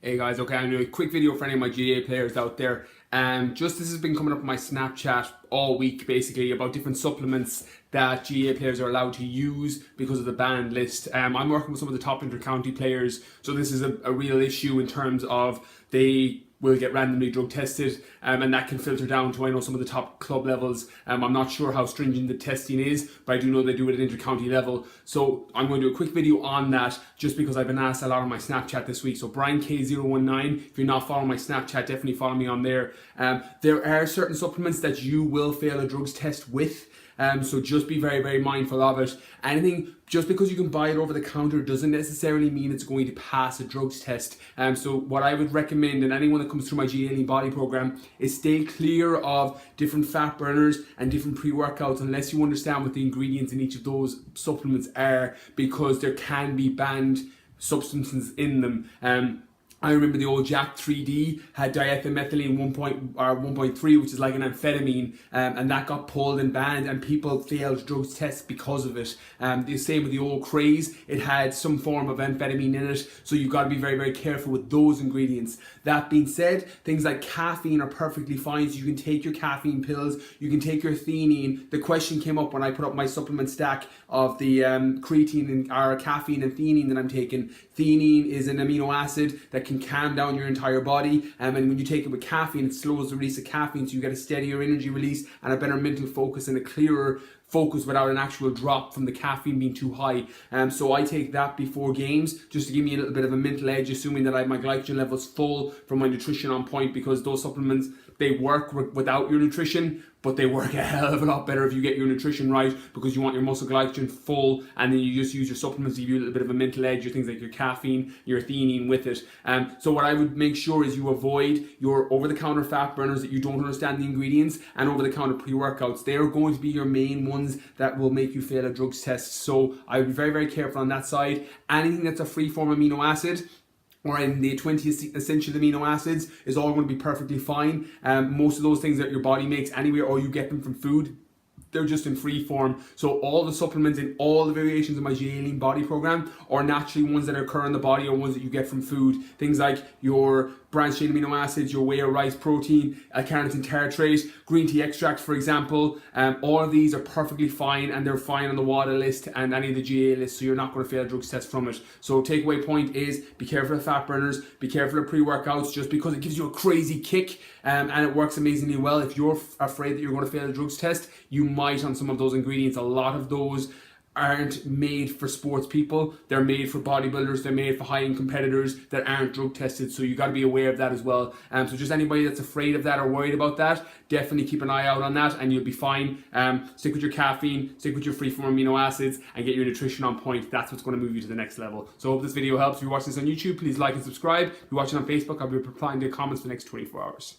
Hey guys, okay, I'm doing a quick video for any of my GAA players out there. Just this has been coming up on my Snapchat all week basically about different supplements that GAA players are allowed to use because of the banned list. I'm working with some of the top inter-county players, so this is a real issue in terms of they will get randomly drug tested, and that can filter down to, I know, some of the top club levels. I'm not sure how stringent the testing is, but I do know they do it at inter-county level. So I'm going to do a quick video on that just because I've been asked a lot on my Snapchat this week. So Brian K019, if you're not following my Snapchat, definitely follow me on there. There are certain supplements that you will fail a drugs test with. So just be very, very mindful of it. Anything, just because you can buy it over the counter doesn't necessarily mean it's going to pass a drugs test. So what I would recommend, and anyone that comes through my GAA Lean Body program, is stay clear of different fat burners and different pre-workouts unless you understand what the ingredients in each of those supplements are, because there can be banned substances in them. I remember the old Jack 3D had diethylmethylene 1.3, which is like an amphetamine, and that got pulled and banned, and people failed drugs tests because of it. The same with the old Craze, it had some form of amphetamine in it, so you've got to be very, very careful with those ingredients. That being said, things like caffeine are perfectly fine, so you can take your caffeine pills, you can take your theanine. The question came up when I put up my supplement stack of the creatine and caffeine and theanine that I'm taking. Theanine is an amino acid that can calm down your entire body, and when you take it with caffeine, it slows the release of caffeine, so you get a steadier energy release and a better mental focus and a clearer focus without an actual drop from the caffeine being too high. So I take that before games just to give me a little bit of a mental edge, assuming that I have my glycogen levels full from my nutrition on point, because those supplements, they work without your nutrition, but they work a hell of a lot better if you get your nutrition right, because you want your muscle glycogen full, and then you just use your supplements to give you a little bit of a mental edge, your things like your caffeine, your theanine with it. So what I would make sure is you avoid your over-the-counter fat burners that you don't understand the ingredients, and over-the-counter pre-workouts. They are going to be your main ones that will make you fail a drugs test. So I would be very, very careful on that side. Anything that's a free-form amino acid, or in the 20 essential amino acids, is all going to be perfectly fine. Most of those things that your body makes anyway, or you get them from food, they're just in free form. So all the supplements in all the variations of my GAA Lean Body program are naturally ones that occur in the body or ones that you get from food. Things like your branched chain amino acids, your whey or rice protein, carnitine tartrate, green tea extract, for example. All of these are perfectly fine, and they're fine on the WADA list and any of the GAA lists, so you're not going to fail a drugs test from it. So takeaway point is, be careful of fat burners, be careful of pre-workouts, just because it gives you a crazy kick, and it works amazingly well. If you're afraid that you're going to fail a drugs test, you might on some of those ingredients. A lot of those aren't made for sports people. They're made for bodybuilders, they're made for high-end competitors that aren't drug tested, so you got to be aware of that as well. So just anybody that's afraid of that or worried about that, definitely keep an eye out on that and you'll be fine. Stick with your caffeine, stick with your free-form amino acids, and get your nutrition on point. That's what's going to move you to the next level. So I hope this video helps. If you're watching this on YouTube, please like and subscribe. If you're watching on Facebook, I'll be replying to your comments for the next 24 hours.